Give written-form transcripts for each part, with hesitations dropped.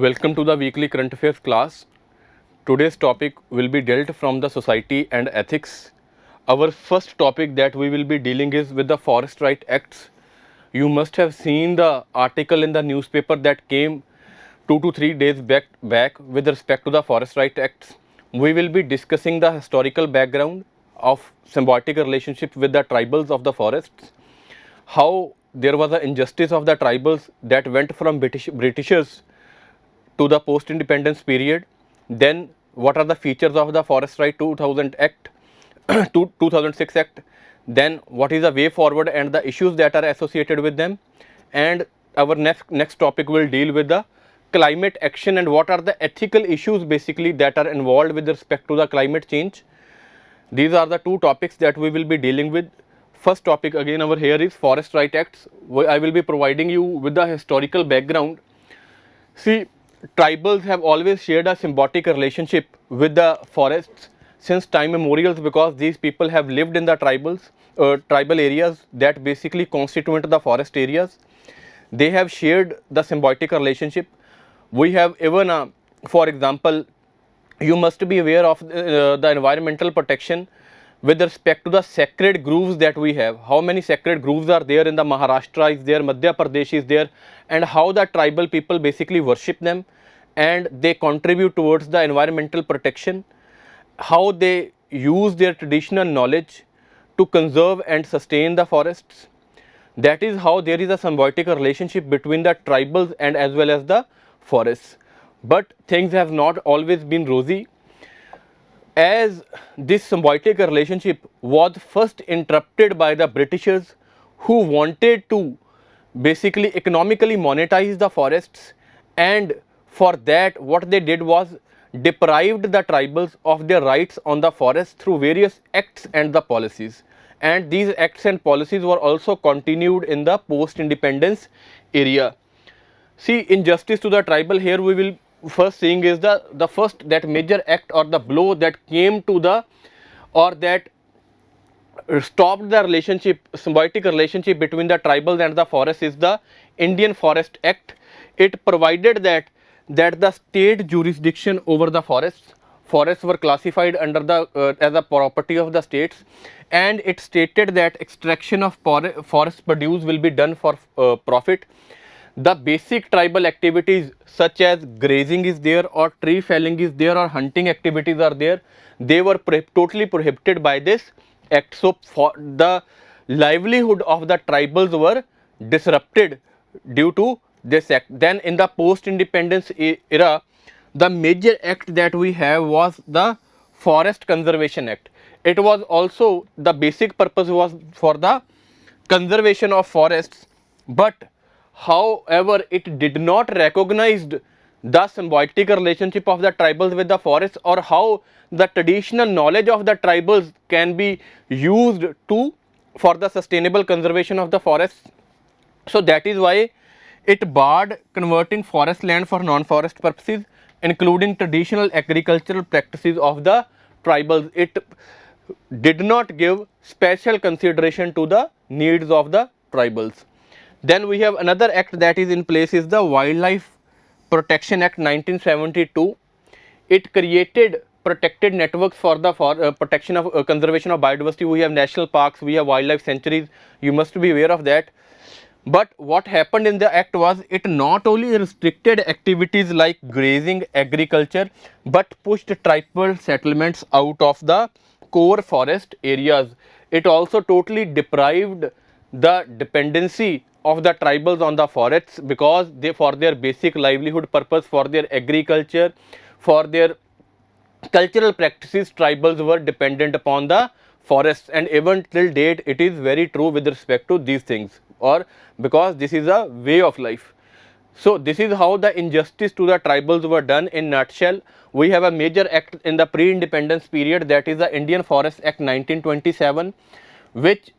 Welcome to the weekly current affairs class. Today's topic will be dealt from the society and ethics. Our first topic that we will be dealing is with the Forest Right Acts. You must have seen the article in the newspaper that came 2 to 3 days back with respect to the Forest Right Acts. We will be discussing the historical background of symbiotic relationship with the tribals of the forests, how there was an injustice of the tribals that went from Britishers to the post-independence period. Then what are the features of the Forest Right 2000 Act, 2006 Act. Then what is the way forward and the issues that are associated with them. And our next topic will deal with the climate action and what are the ethical issues basically that are involved with respect to the climate change. These are the two topics that we will be dealing with. First topic again over here is Forest Right Acts. I will be providing you with the historical background. See, tribals have always shared a symbiotic relationship with the forests since time immemorial, because these people have lived in the tribal areas that basically constitute the forest areas. They have shared the symbiotic relationship. We have even, for example, you must be aware of the environmental protection with respect to the sacred groves that we have. How many sacred groves are there in the Maharashtra is there, Madhya Pradesh is there, and how the tribal people basically worship them and they contribute towards the environmental protection, how they use their traditional knowledge to conserve and sustain the forests. That is how there is a symbiotic relationship between the tribals and as well as the forests. But things have not always been rosy, as this symbiotic relationship was first interrupted by the Britishers, who wanted to basically economically monetize the forests, and for that what they did was deprived the tribals of their rights on the forest through various acts and the policies. And these acts and policies were also continued in the post-independence area. See, injustice to the tribal, here we will first seeing is the first that major act or the blow that came to the, or that stopped the relationship, symbiotic relationship between the tribals and the forest is the Indian Forest Act. It provided that the state jurisdiction over the forests were classified under the as a property of the states, and it stated that extraction of forest produce will be done for profit. The basic tribal activities such as grazing is there, or tree felling is there, or hunting activities are there, they were totally prohibited by this act. So, for the livelihood of the tribals were disrupted due to this act. Then in the post-independence era, the major act that we have was the Forest Conservation Act. It was also, the basic purpose was for the conservation of forests, but however, it did not recognize the symbiotic relationship of the tribals with the forests, or how the traditional knowledge of the tribals can be used for the sustainable conservation of the forests. So that is why it barred converting forest land for non-forest purposes, including traditional agricultural practices of the tribals. It did not give special consideration to the needs of the tribals. Then we have another act that is in place is the Wildlife Protection Act 1972. It created protected networks for the protection of conservation of biodiversity. We have national parks, we have wildlife sanctuaries, you must be aware of that. But what happened in the act was, it not only restricted activities like grazing, agriculture, but pushed tribal settlements out of the core forest areas. It also totally deprived the dependency of the tribals on the forests, because they, for their basic livelihood purpose, for their agriculture, for their cultural practices, tribals were dependent upon the forests, and even till date it is very true with respect to these things, or because this is a way of life. So this is how the injustice to the tribals were done in nutshell. We have a major act in the pre-independence period, that is the Indian Forest Act 1927, which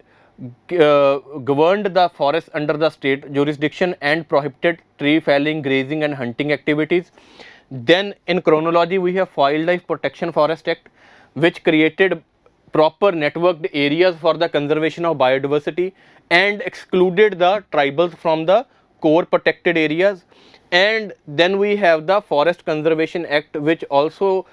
governed the forest under the state jurisdiction and prohibited tree felling, grazing and hunting activities. Then in chronology we have Wildlife Protection Forest Act, which created proper networked areas for the conservation of biodiversity and excluded the tribals from the core protected areas. And then we have the Forest Conservation Act, which also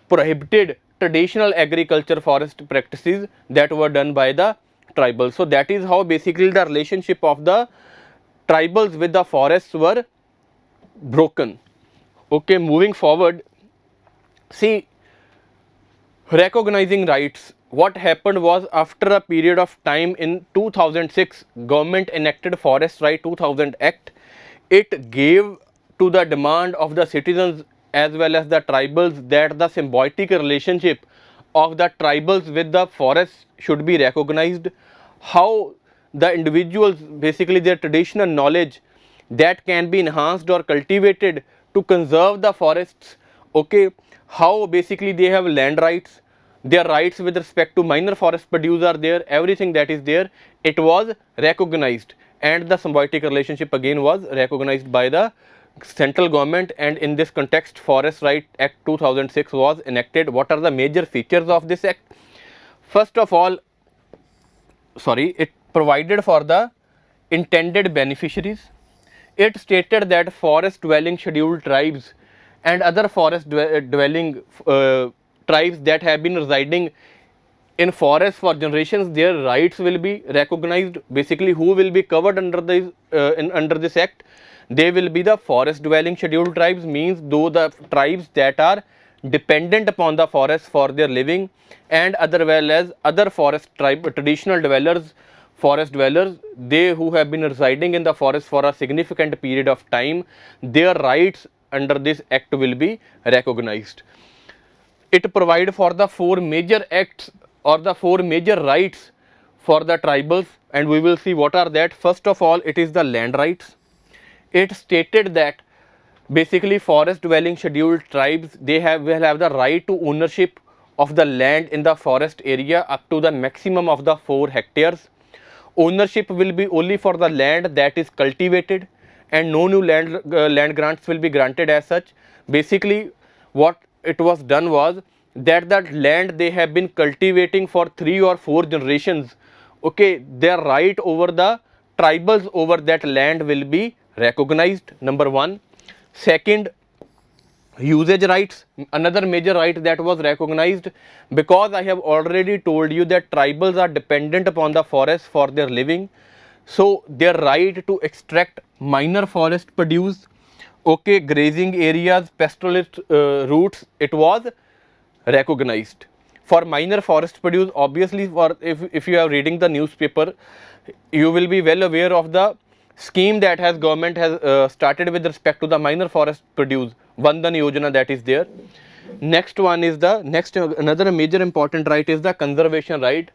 prohibited traditional agriculture forest practices that were done by the tribals. So that is how basically the relationship of the tribals with the forests were broken. Okay, moving forward, see, recognizing rights. What happened was, after a period of time in 2006, government enacted Forest Right 2000 Act. It gave to the demand of the citizens as well as the tribals that the symbiotic relationship of the tribals with the forests should be recognized. How the individuals, basically their traditional knowledge, that can be enhanced or cultivated to conserve the forests. Okay, how basically they have land rights, their rights with respect to minor forest produce are there, everything that is there, it was recognized, and the symbiotic relationship again was recognized by the central government. And in this context, Forest Right Act 2006 was enacted. What are the major features of this act? First of all, it provided for the intended beneficiaries. It stated that forest dwelling scheduled tribes and other forest dwelling tribes that have been residing in forests for generations, their rights will be recognized. Basically, who will be covered under this under this act? They will be the forest dwelling scheduled tribes, means though the tribes that are dependent upon the forest for their living, and other well as other forest tribe traditional dwellers, forest dwellers, they who have been residing in the forest for a significant period of time, their rights under this act will be recognized. It provide for the four major acts or the four major rights for the tribals, and we will see what are that. First of all, it is the land rights. It stated that basically forest dwelling scheduled tribes, they will have the right to ownership of the land in the forest area up to the maximum of the 4 hectares. Ownership will be only for the land that is cultivated, and no new land grants will be granted as such. Basically, what it was done was that land they have been cultivating for 3 or 4 generations, okay, their right over the tribals over that land will be recognized, number 1. Second, usage rights, another major right that was recognized, because I have already told you that tribals are dependent upon the forest for their living. So their right to extract minor forest produce, okay, grazing areas, pastoralist routes, it was recognized. For minor forest produce, obviously, for if you are reading the newspaper, you will be well aware of the scheme that has government has started with respect to the minor forest produce, Vandan Yojana, that is there. Next one is the another major important right is the conservation right.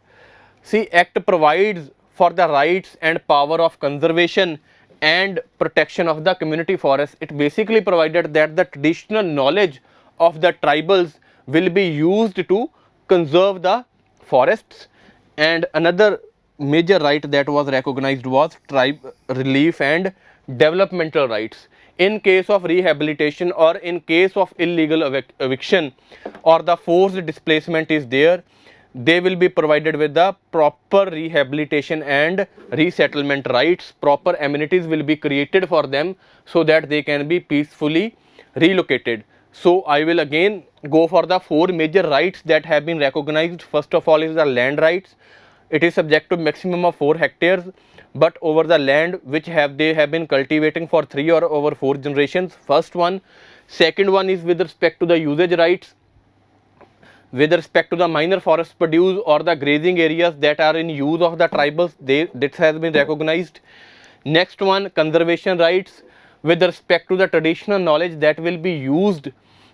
See, act provides for the rights and power of conservation and protection of the community forest. It basically provided that the traditional knowledge of the tribals will be used to conserve the forests. And another major right that was recognized was tribe relief and developmental rights. In case of rehabilitation or in case of illegal eviction or the forced displacement is there, they will be provided with the proper rehabilitation and resettlement rights. Proper amenities will be created for them so that they can be peacefully relocated. So I will again go for the 4 major rights that have been recognized. First of all is the land rights. It is subject to maximum of 4 hectares, but over the land which they have been cultivating for 3 or over 4 generations. First one. Second one is with respect to the usage rights. With respect to the minor forest produce or the grazing areas that are in use of the tribals, this has been recognized. Next one, conservation rights with respect to the traditional knowledge that will be used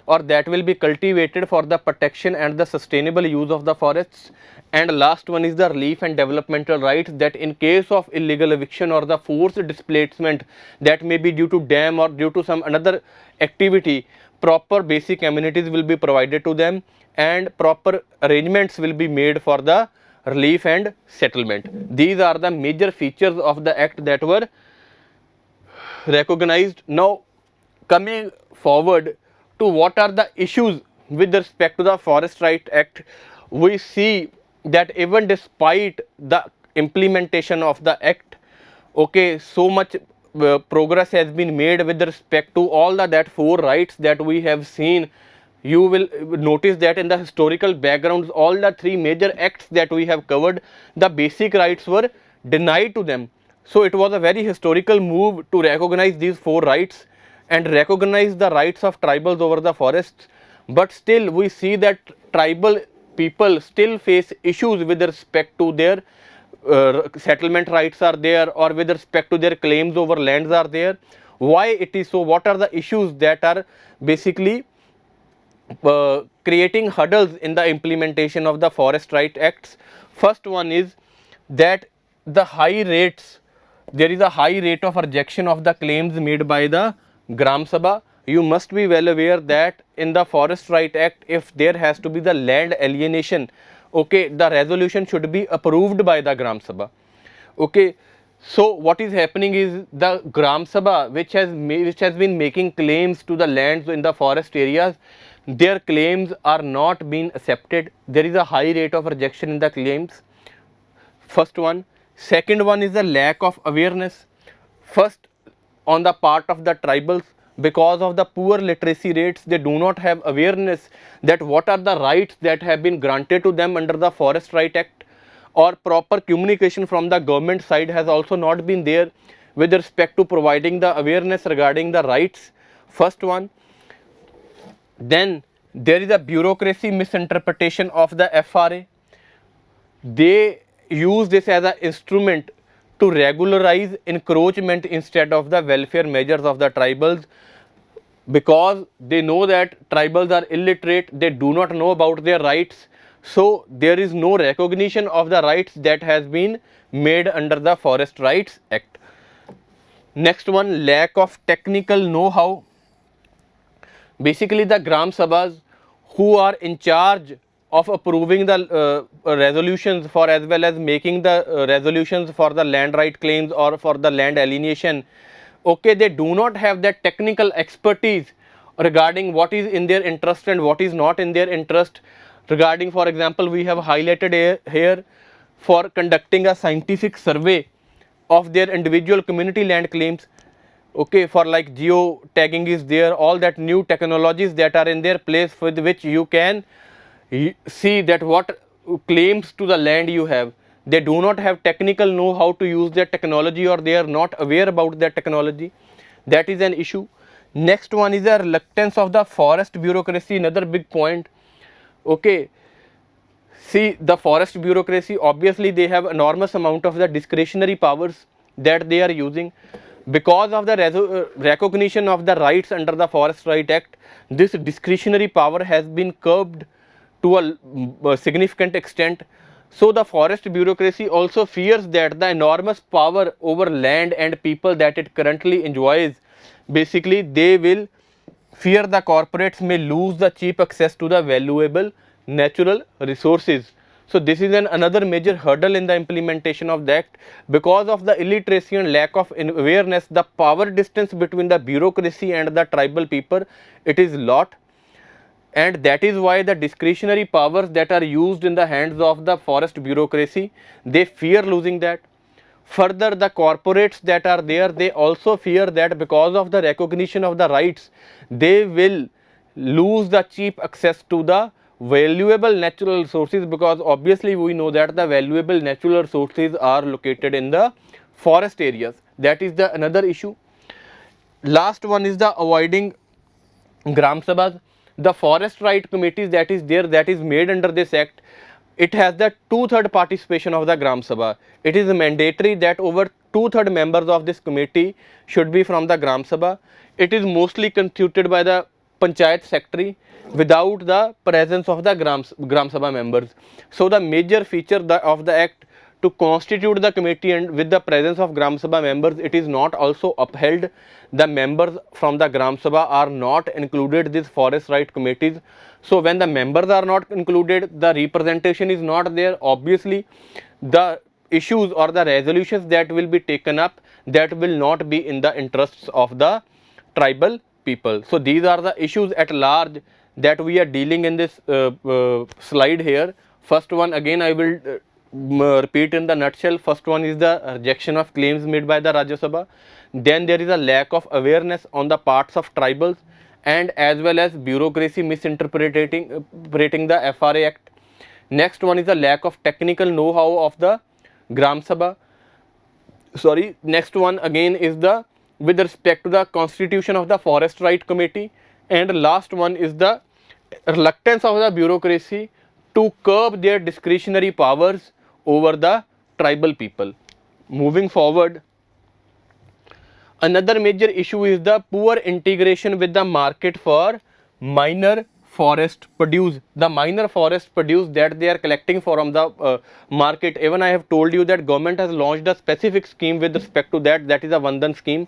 or that will be cultivated for the protection and the sustainable use of the forests. And last one is the relief and developmental rights, that in case of illegal eviction or the forced displacement that may be due to dam or due to some another activity, proper basic amenities will be provided to them and proper arrangements will be made for the relief and settlement. These are the major features of the act that were recognized. Now coming forward to what are the issues with respect to the Forest Right Act, we see that even despite the implementation of the act, okay, so much progress has been made with respect to all that 4 rights that we have seen. You will notice that in the historical backgrounds, all the 3 major acts that we have covered, the basic rights were denied to them. So it was a very historical move to recognize these 4 rights and recognize the rights of tribals over the forests. But still we see that tribal people still face issues with respect to their settlement rights are there, or with respect to their claims over lands are there. Why it is so? What are the issues that are basically creating hurdles in the implementation of the Forest Right Acts? First one is that the high rates, there is a high rate of rejection of the claims made by the Gram Sabha. You must be well aware that in the Forest Right Act, if there has to be the land alienation, okay, the resolution should be approved by the Gram Sabha. Okay, so what is happening is the Gram Sabha, which has been making claims to the lands in the forest areas, their claims are not being accepted. There is a high rate of rejection in the claims. First one. Second one is the lack of awareness. First, on the part of the tribals, because of the poor literacy rates, they do not have awareness that what are the rights that have been granted to them under the Forest Right Act, or proper communication from the government side has also not been there with respect to providing the awareness regarding the rights. First one. Then there is a bureaucracy misinterpretation of the FRA. They use this as an instrument to regularize encroachment instead of the welfare measures of the tribals, because they know that tribals are illiterate, they do not know about their rights. So there is no recognition of the rights that has been made under the Forest Rights Act. Next one, lack of technical know-how. Basically the Gram Sabhas who are in charge of approving the resolutions for, as well as making the resolutions for the land right claims or for the land alienation, okay, they do not have that technical expertise regarding what is in their interest and what is not in their interest. Regarding, for example, we have highlighted here for conducting a scientific survey of their individual community land claims. Okay, for like geo tagging is there, all that new technologies that are in their place with which you can see that what claims to the land you have. They do not have technical know how to use their technology, or they are not aware about that technology. That is an issue. Next one is the reluctance of the forest bureaucracy, another big point. Okay, see, the forest bureaucracy, obviously they have enormous amount of the discretionary powers that they are using. Because of the recognition of the rights under the Forest Right Act, this discretionary power has been curbed to a significant extent. So the forest bureaucracy also fears that the enormous power over land and people that it currently enjoys, basically they will fear the corporates may lose the cheap access to the valuable natural resources. So this is another major hurdle in the implementation of the act. Because of the illiteracy and lack of awareness, the power distance between the bureaucracy and the tribal people, it is lot, and that is why the discretionary powers that are used in the hands of the forest bureaucracy, they fear losing that. Further, the corporates that are there, they also fear that because of the recognition of the rights, they will lose the cheap access to the valuable natural resources, because obviously we know that the valuable natural resources are located in the forest areas. That is the another issue. Last one is the avoiding Gram Sabhas. The forest right committees that is there, that is made under this act, it has the 2/3 participation of the Gram Sabha. It is mandatory that over 2/3 members of this committee should be from the Gram Sabha. It is mostly constituted by the Panchayat Secretary without the presence of the Gram Sabha members. So the major feature of the act to constitute the committee and with the presence of Gram Sabha members, it is not also upheld. The members from the Gram Sabha are not included these forest right committees. So when the members are not included, the representation is not there. Obviously, the issues or the resolutions that will be taken up, that will not be in the interests of the tribal people. So these are the issues at large that we are dealing in this slide here. First one, again I will repeat in the nutshell. First one is the rejection of claims made by the Rajya Sabha. Then there is a lack of awareness on the parts of tribals and as well as bureaucracy misinterpreting the FRA Act. Next one is the lack of technical know-how of the Gram Sabha. Next one again is the with respect to the constitution of the Forest Right Committee, and last one is the reluctance of the bureaucracy to curb their discretionary powers over the tribal people. Moving forward, another major issue is the poor integration with the market for minor forest produce. The minor forest produce that they are collecting from the market. Even I have told you that government has launched a specific scheme with respect to that. That is a Vandan scheme.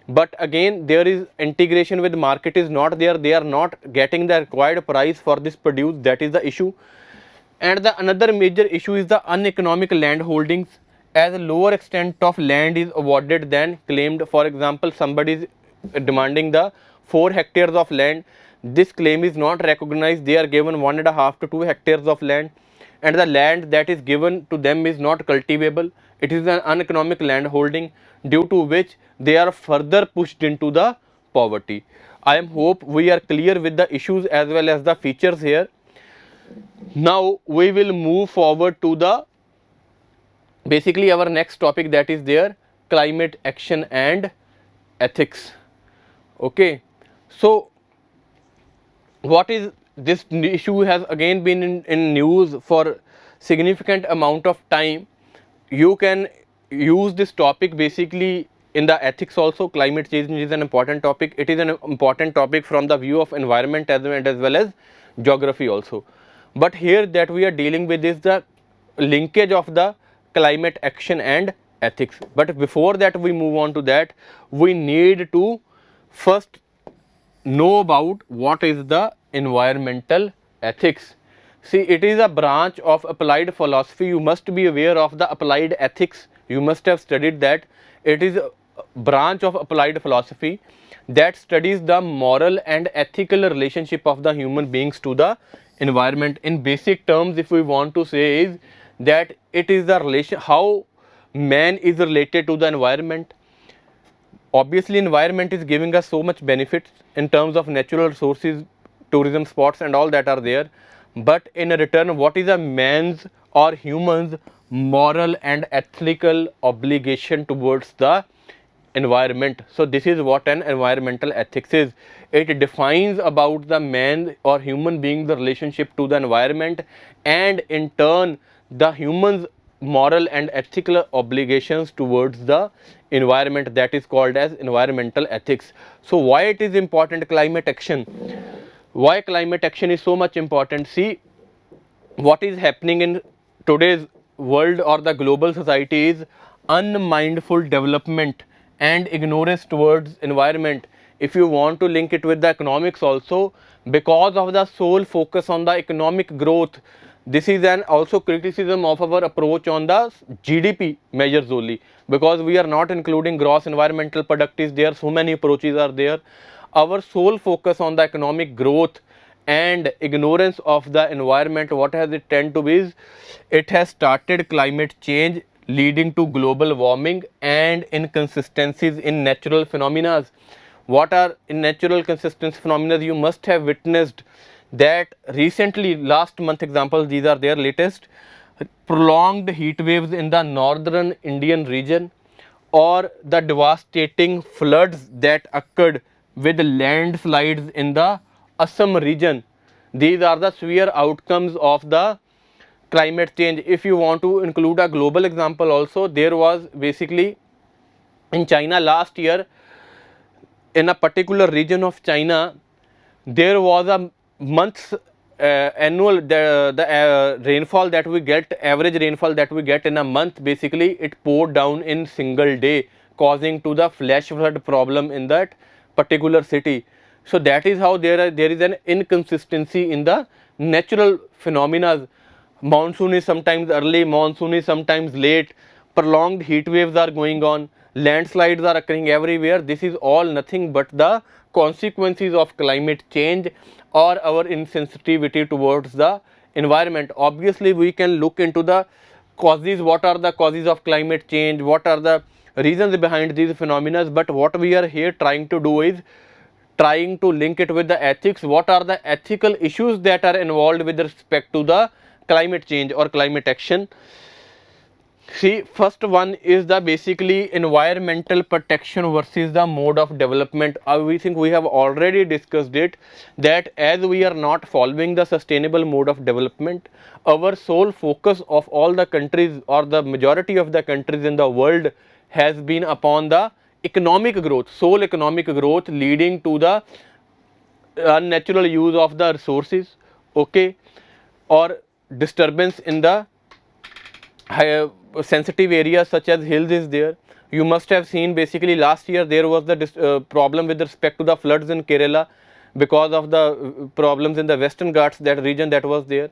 But again, there is integration with market is not there. They are not getting the required price for this produce. That is the issue. And the another major issue is the uneconomic land holdings, as a lower extent of land is awarded than claimed. For example, somebody is demanding the 4 hectares of land. This claim is not recognized. They are given 1.5 to 2 hectares of land, and the land that is given to them is not cultivable. It is an uneconomic land holding, due to which they are further pushed into the poverty. I am hope we are clear with the issues as well as the features here. Now we will move forward to the basically our next topic, that is there, climate action and ethics. Okay, so what is this issue has again been in news for significant amount of time. You can use this topic basically in the ethics also. Climate change is an important topic. It is an important topic from the view of environment as well as geography also. But here that we are dealing with is the linkage of the climate action and ethics. But before that we move on to that, we need to first know about what is the environmental ethics. See, it is a branch of applied philosophy. You must be aware of the applied ethics. You must have studied that. It is a branch of applied philosophy that studies the moral and ethical relationship of the human beings to the environment. In basic terms, if we want to say, is that it is the relation, how man is related to the environment. Obviously, environment is giving us so much benefits in terms of natural resources, tourism spots and all that are there. But in return, what is a man's or human's moral and ethical obligation towards the environment? So this is what an environmental ethics is. It defines about the man or human being's relationship to the environment, and in turn the human's moral and ethical obligations towards the environment, that is called as environmental ethics. So why it is important, climate action? Why climate action is so much important? See, what is happening in today's world or the global society is unmindful development and ignorance towards environment. If you want to link it with the economics also, because of the sole focus on the economic growth, this is an also criticism of our approach on the GDP measures only, because we are not including gross environmental product is there. So many approaches are there. Our sole focus on the economic growth and ignorance of the environment, what has it tend to be is, it has started climate change, leading to global warming and inconsistencies in natural phenomena. What are in natural consistency phenomena? You must have witnessed that recently, last month examples, these are their latest, prolonged heat waves in the northern Indian region, or the devastating floods that occurred with landslides in the Assam region. These are the severe outcomes of the climate change. If you want to include a global example also, there was basically in China last year, in a particular region of China, there was a month's annual the rainfall that we get, average rainfall that we get in a month, basically it poured down in single day, causing to the flash flood problem in that particular city. So that is how there is an inconsistency in the natural phenomena. Monsoon is sometimes early, monsoon is sometimes late, prolonged heat waves are going on, landslides are occurring everywhere. This is all nothing but the consequences of climate change or our insensitivity towards the environment. Obviously, we can look into the causes, what are the causes of climate change, what are the reasons behind these phenomena. But what we are here trying to do is trying to link it with the ethics. What are the ethical issues that are involved with respect to the climate change or climate action? See, first one is the basically environmental protection versus the mode of development. We think we have already discussed it, that as we are not following the sustainable mode of development, our sole focus of all the countries or the majority of the countries in the world has been upon the economic growth, sole economic growth, leading to the unnatural use of the resources, okay, or disturbance in the sensitive areas such as hills is there. You must have seen basically last year there was the problem with respect to the floods in Kerala because of the problems in the Western Ghats, that region that was there.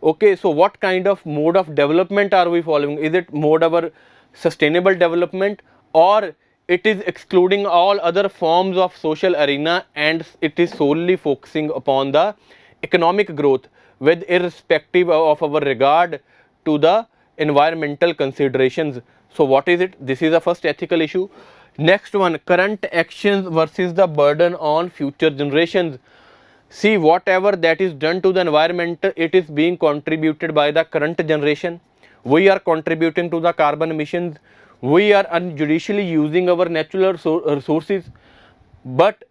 Okay, so what kind of mode of development are we following? Is it mode our sustainable development, or it is excluding all other forms of social arena and it is solely focusing upon the economic growth with irrespective of our regard to the environmental considerations? So what is it? This is the first ethical issue. Next one, current actions versus the burden on future generations. See, whatever that is done to the environment, it is being contributed by the current generation. We are contributing to the carbon emissions. We are unjudicially using our natural resources. But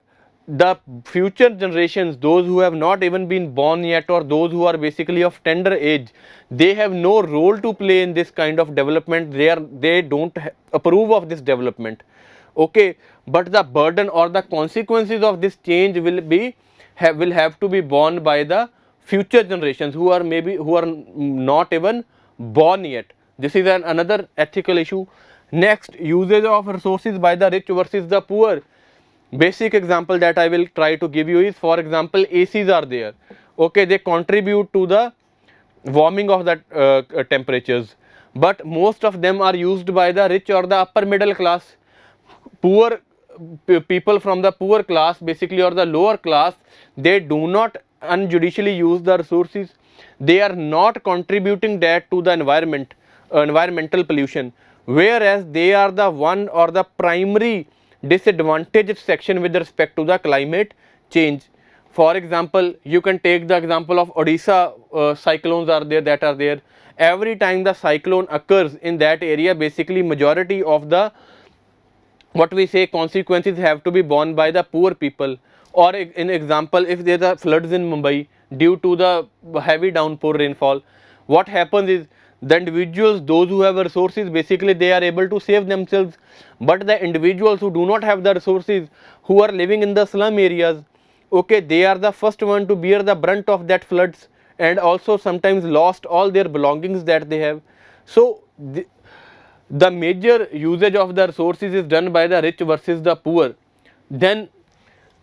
the future generations, those who have not even been born yet or those who are basically of tender age, they have no role to play in this kind of development. They don't approve of this development, okay. But the burden or the consequences of this change will have to be borne by the future generations who are not even born yet. This is another ethical issue. Next, usage of resources by the rich versus the poor. Basic example that I will try to give you is, for example, ACs are there, okay, they contribute to the warming of the temperatures, but most of them are used by the rich or the upper middle class. Poor people from the poor class basically, or the lower class, they do not unjudicially use the resources. They are not contributing that to the environment, environmental pollution, whereas they are the one or the primary disadvantaged section with respect to the climate change. For example, you can take the example of Odisha, cyclones are there. Every time the cyclone occurs in that area, basically majority of the what we say consequences have to be borne by the poor people. Or in example, if there are floods in Mumbai due to the heavy downpour rainfall, what happens is the individuals, those who have resources, basically they are able to save themselves, but the individuals who do not have the resources, who are living in the slum areas, okay, they are the first one to bear the brunt of that floods, and also sometimes lost all their belongings that they have. So the major usage of the resources is done by the rich versus the poor. Then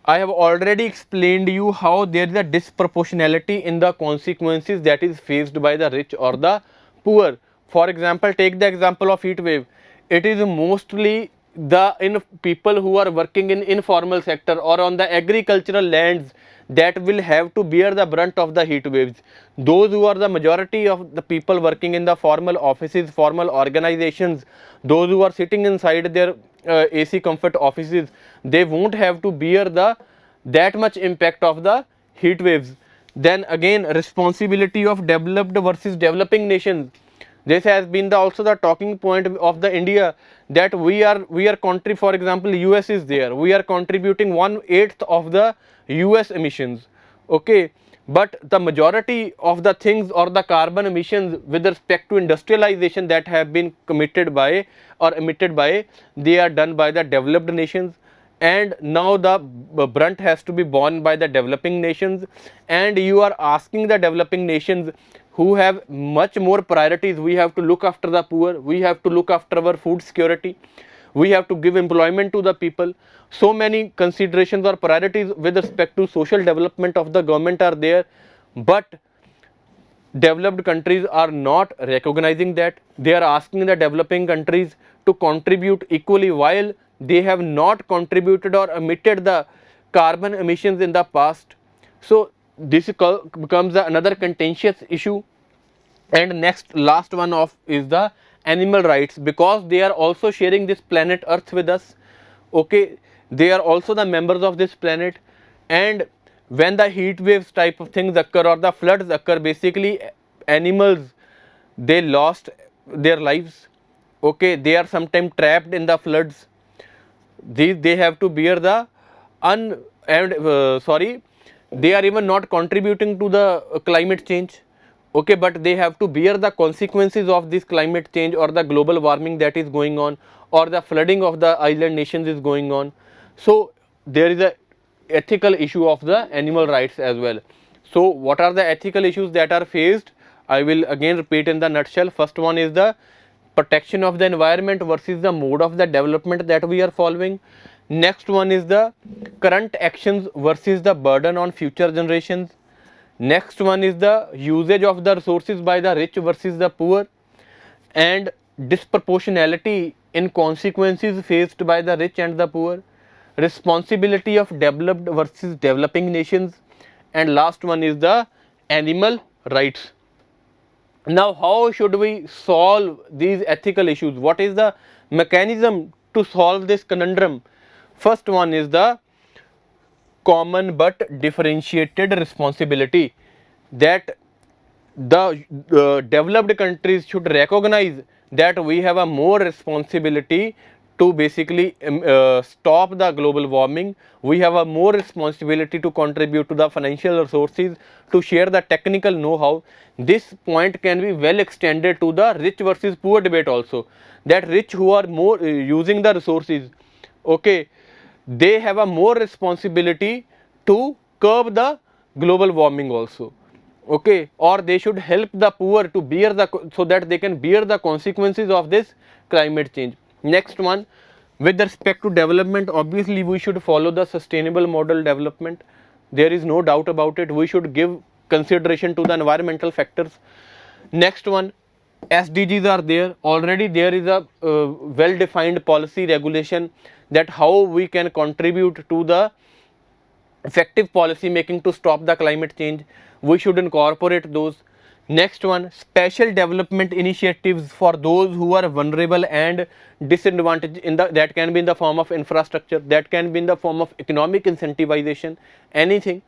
I have already explained you how there is a disproportionality in the consequences that is faced by the rich or the poor. For example, take the example of heat wave. It is mostly the people who are working in informal sector or on the agricultural lands that will have to bear the brunt of the heat waves. Those who are the majority of the people working in the formal offices, formal organizations, those who are sitting inside their AC comfort offices, they won't have to bear that much impact of the heat waves. Then again, responsibility of developed versus developing nations. This has been also the talking point of the India, that we are country, for example, US is there, we are contributing 1/8 of the US emissions, okay, but the majority of the things or the carbon emissions with respect to industrialization that have been committed by or emitted by, they are done by the developed nations, and now the brunt has to be borne by the developing nations. And you are asking the developing nations who have much more priorities. We have to look after the poor, we have to look after our food security, we have to give employment to the people. So many considerations or priorities with respect to social development of the government are there, but developed countries are not recognizing that. They are asking the developing countries to contribute equally, while they have not contributed or emitted the carbon emissions in the past. So this becomes another contentious issue. And next last one of is the animal rights, because they are also sharing this planet earth with us. Okay, they are also the members of this planet, and when the heat waves type of things occur or the floods occur, basically animals, they lost their lives. Okay, they are sometimes trapped in the floods. These they have to bear the un and sorry, they are even not contributing to the climate change. Okay, but they have to bear the consequences of this climate change or the global warming that is going on, or the flooding of the island nations is going on. So there is a ethical issue of the animal rights as well. So what are the ethical issues that are faced? I will again repeat in the nutshell. First one is the protection of the environment versus the mode of the development that we are following. Next one is the current actions versus the burden on future generations. Next one is the usage of the resources by the rich versus the poor, and disproportionality in consequences faced by the rich and the poor, responsibility of developed versus developing nations, and last one is the animal rights. Now, how should we solve these ethical issues? What is the mechanism to solve this conundrum? First one is the common but differentiated responsibility, that the developed countries should recognize that we have a more responsibility to basically stop the global warming. We have a more responsibility to contribute to the financial resources, to share the technical know-how. This point can be well extended to the rich versus poor debate also, that rich who are more using the resources, okay, they have a more responsibility to curb the global warming also. Okay, or they should help the poor to bear the, so that they can bear the consequences of this climate change. Next one, with respect to development, obviously we should follow the sustainable model development. There is no doubt about it. We should give consideration to the environmental factors. Next one, SDGs are there. Already there is a well defined policy regulation that how we can contribute to the effective policy making to stop the climate change. We should incorporate those. Next one, special development initiatives for those who are vulnerable and disadvantaged, in the, that can be in the form of infrastructure, that can be in the form of economic incentivization, anything.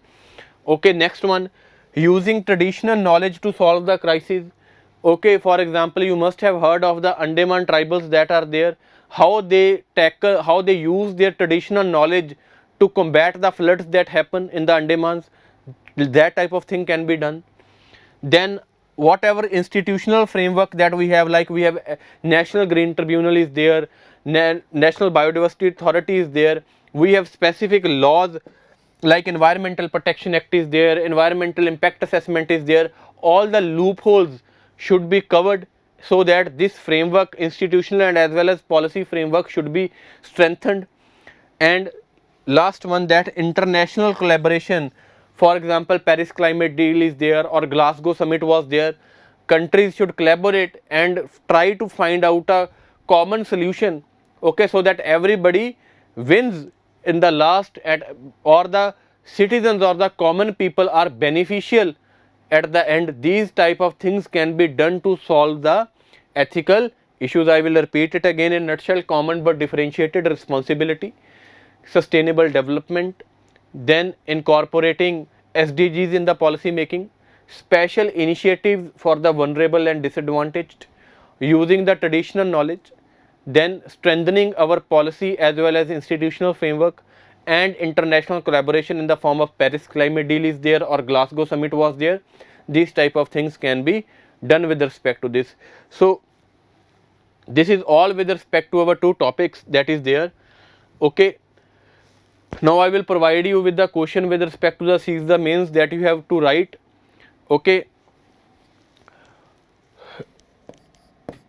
Okay, next one, using traditional knowledge to solve the crisis. Okay, for example, you must have heard of the Andaman tribals that are there, how they tackle, how they use their traditional knowledge to combat the floods that happen in the Andamans. That type of thing can be done. Then whatever institutional framework that we have, like we have National Green Tribunal is there, National Biodiversity Authority is there, we have specific laws like Environmental Protection Act is there, Environmental Impact Assessment is there. All the loopholes should be covered, so that this framework, institutional and as well as policy framework, should be strengthened. And last one, that international collaboration, for example Paris climate deal is there or Glasgow summit was there, countries should collaborate and try to find out a common solution, okay, so that everybody wins in the last, at or the citizens or the common people are beneficial at the end. These type of things can be done to solve the ethical issues. I will repeat it again in nutshell: common but differentiated responsibility, sustainable development, then incorporating SDGs in the policy making, special initiatives for the vulnerable and disadvantaged, using the traditional knowledge, then strengthening our policy as well as institutional framework, and international collaboration in the form of Paris climate deal is there or Glasgow summit was there. These type of things can be done with respect to this. So this is all with respect to our two topics that is there. Okay, now I will provide you with the question with respect to the seize the mains that you have to write. Okay,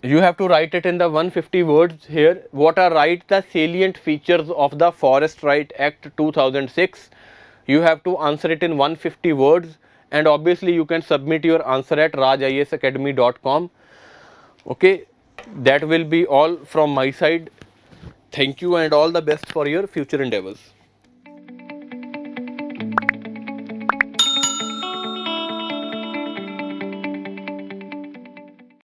you have to write it in the 150 words here. What are the salient features of the Forest Right Act 2006? You have to answer it in 150 words, and obviously you can submit your answer at rajiasacademy.com. Okay, that will be all from my side. Thank you and all the best for your future endeavors.